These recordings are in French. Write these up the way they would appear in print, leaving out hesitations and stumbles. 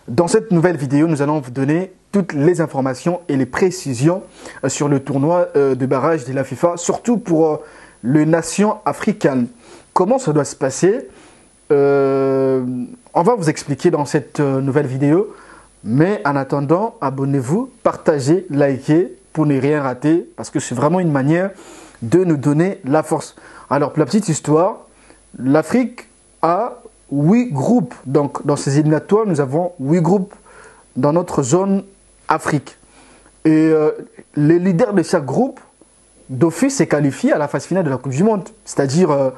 Dans cette nouvelle vidéo, nous allons vous donner toutes les informations et les précisions sur le tournoi de barrage de la FIFA, surtout pour les nations africaines. Comment ça doit se passer? On va vous expliquer dans cette nouvelle vidéo. Mais en attendant, abonnez-vous, partagez, likez pour ne rien rater, parce que c'est vraiment une manière de nous donner la force. Alors, pour la petite histoire, l'Afrique a 8 groupes. Donc, dans ces éliminatoires, nous avons 8 groupes dans notre zone Afrique. Et les leaders de chaque groupe, d'office, est qualifié à la phase finale de la Coupe du Monde. C'est-à-dire,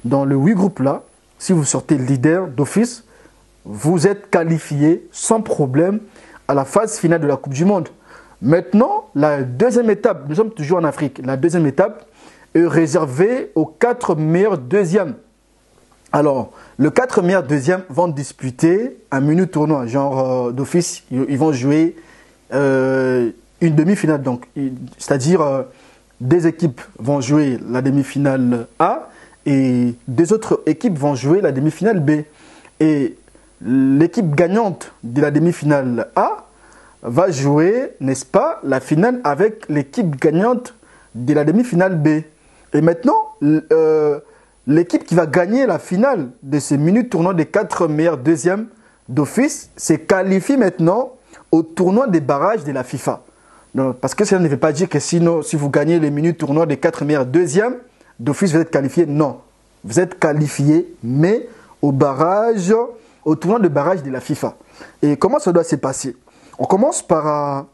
dans les 8 groupes-là, si vous sortez leader d'office, vous êtes qualifié sans problème à la phase finale de la Coupe du Monde. Maintenant, la deuxième étape, nous sommes toujours en Afrique, la deuxième étape est réservée aux 4 meilleurs deuxièmes. Alors, les 4 meilleurs deuxièmes vont disputer un mini tournoi, genre d'office, ils vont jouer une demi-finale. Donc, c'est-à-dire, des équipes vont jouer la demi-finale A et des autres équipes vont jouer la demi-finale B. Et l'équipe gagnante de la demi-finale A va jouer, n'est-ce pas, la finale avec l'équipe gagnante de la demi-finale B. Et maintenant, l'équipe qui va gagner la finale de ce mini-tournoi des 4 meilleurs deuxièmes d'office se qualifie maintenant au tournoi des barrages de la FIFA. Donc, parce que ça ne veut pas dire que sinon, si vous gagnez les mini-tournois des 4 meilleurs deuxièmes d'office, vous êtes qualifié. Non, vous êtes qualifié, mais au barrage, au tournoi de barrage de la FIFA. Et comment ça doit se passer? On commence par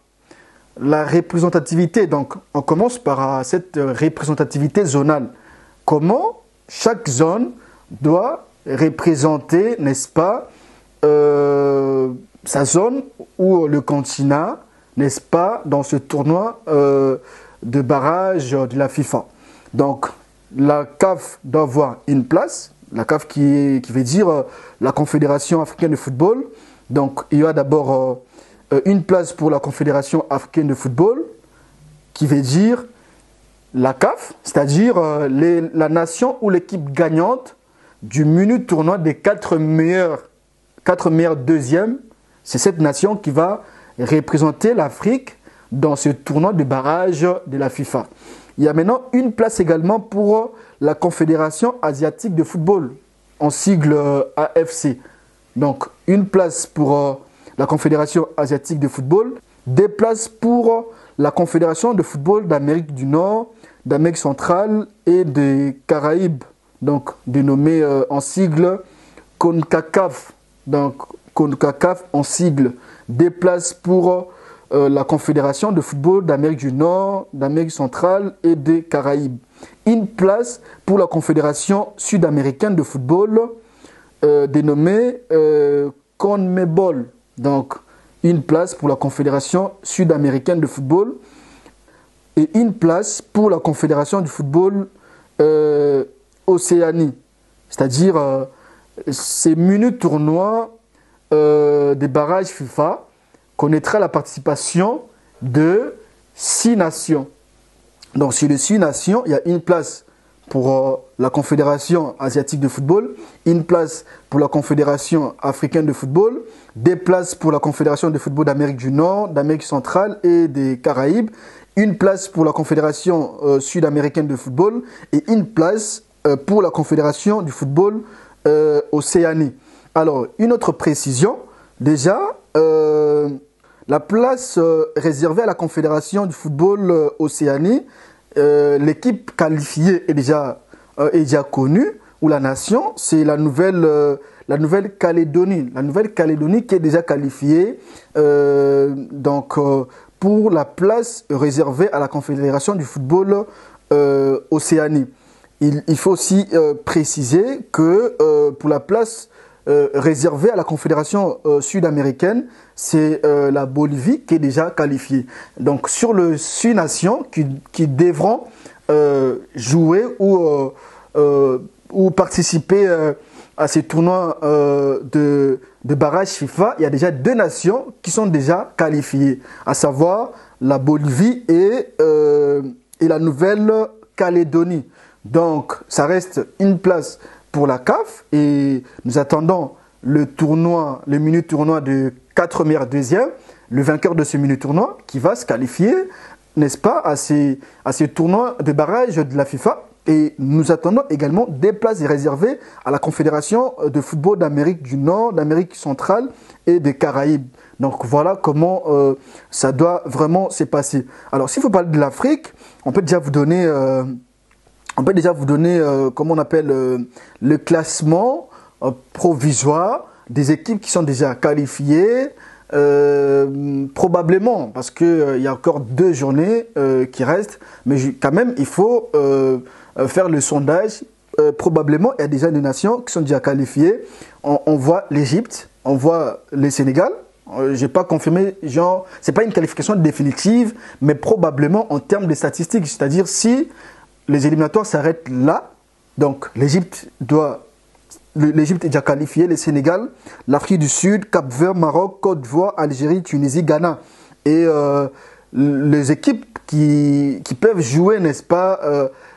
la représentativité. Donc, on commence par cette représentativité zonale. Comment chaque zone doit représenter, n'est-ce pas, sa zone ou le continent, n'est-ce pas, dans ce tournoi de barrage de la FIFA. Donc, la CAF doit avoir une place. La CAF qui veut dire la Confédération africaine de football. Donc, il y a d'abord une place pour la Confédération africaine de football, qui veut dire la CAF, c'est-à-dire la nation ou l'équipe gagnante du mini tournoi des 4 meilleurs deuxièmes. C'est cette nation qui va représenter l'Afrique dans ce tournoi de barrage de la FIFA. Il y a maintenant une place également pour la Confédération asiatique de football, en sigle AFC. Donc, une place pour la Confédération asiatique de football, des places pour la Confédération de football d'Amérique du Nord, d'Amérique centrale et des Caraïbes, donc dénommée en sigle CONCACAF. Donc, CONCACAF en sigle, des places pour la Confédération de football d'Amérique du Nord, d'Amérique centrale et des Caraïbes. Une place pour la Confédération sud-américaine de football dénommée CONMEBOL. Donc, une place pour la Confédération sud-américaine de football et une place pour la Confédération du football Océanie. C'est-à-dire ces mini-tournois des barrages FIFA connaîtra la participation de 6 nations. Donc, sur les 6 nations, il y a une place pour la Confédération asiatique de football, une place pour la Confédération africaine de football, des places pour la Confédération de football d'Amérique du Nord, d'Amérique centrale et des Caraïbes, une place pour la Confédération sud-américaine de football et une place pour la Confédération du football Océanie. Alors, une autre précision, déjà, la place réservée à la Confédération du football Océanie, l'équipe qualifiée est déjà connue, ou la nation, c'est la Nouvelle-Calédonie. La Nouvelle-Calédonie qui est déjà qualifiée pour la place réservée à la Confédération du football Océanie. Il faut aussi préciser que pour la place réservée à la Confédération sud-américaine, c'est la Bolivie qui est déjà qualifiée. Donc, sur les 6 nations qui devront jouer ou participer à ces tournois de barrage FIFA, il y a déjà 2 nations qui sont déjà qualifiées, à savoir la Bolivie et la Nouvelle-Calédonie. Donc, ça reste une place pour la CAF et nous attendons le tournoi, le mini tournoi de 4 meilleurs deuxièmes, le vainqueur de ce mini tournoi qui va se qualifier, n'est-ce pas, à ces tournois de barrage de la FIFA. Et nous attendons également des places réservées à la Confédération de football d'Amérique du Nord, d'Amérique centrale et des Caraïbes. Donc voilà comment ça doit vraiment se passer. Alors s'il faut parler de l'Afrique, on peut déjà vous donner, comment on appelle, le classement provisoire des équipes qui sont déjà qualifiées. Probablement, parce qu'il y a encore 2 journées qui restent, mais quand même il faut faire le sondage. Probablement il y a déjà des nations qui sont déjà qualifiées. On voit l'Égypte, on voit le Sénégal. J'ai pas confirmé, genre c'est pas une qualification définitive, mais probablement en termes de statistiques, c'est-à-dire si les éliminatoires s'arrêtent là, donc l'Égypte est déjà qualifié, le Sénégal, l'Afrique du Sud, Cap-Vert, Maroc, Côte d'Ivoire, Algérie, Tunisie, Ghana. Et les équipes qui peuvent jouer, n'est-ce pas,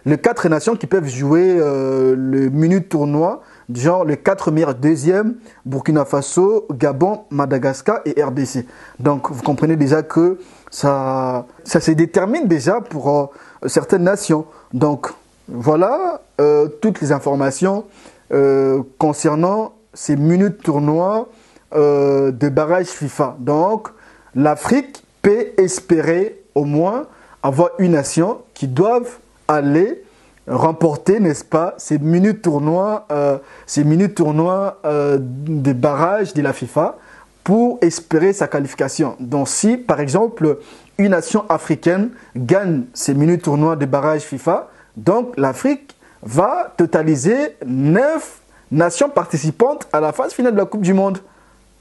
les 4 nations qui peuvent jouer le mini tournoi, genre les 4 meilleurs deuxièmes, Burkina Faso, Gabon, Madagascar et RDC. Donc vous comprenez déjà que ça se détermine déjà pour certaines nations. Donc voilà toutes les informations concernant ces mini tournois de barrage FIFA. Donc l'Afrique peut espérer au moins avoir une nation qui doivent aller remporter, n'est-ce pas, ces mini tournois de barrage de la FIFA pour espérer sa qualification. Donc si par exemple une nation africaine gagne ces mini tournois de barrage FIFA, donc l'Afrique va totaliser 9 nations participantes à la phase finale de la Coupe du Monde.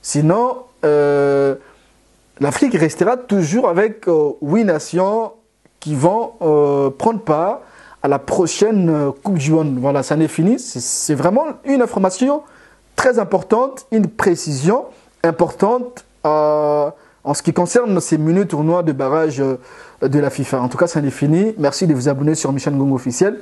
Sinon, l'Afrique restera toujours avec 8 nations qui vont prendre part à la prochaine Coupe du Monde. Voilà, ça n'est fini. C'est vraiment une information très importante, une précision importante en ce qui concerne ces mini tournois de barrage de la FIFA. En tout cas, ça n'est fini. Merci de vous abonner sur Michel Ngongo officiel.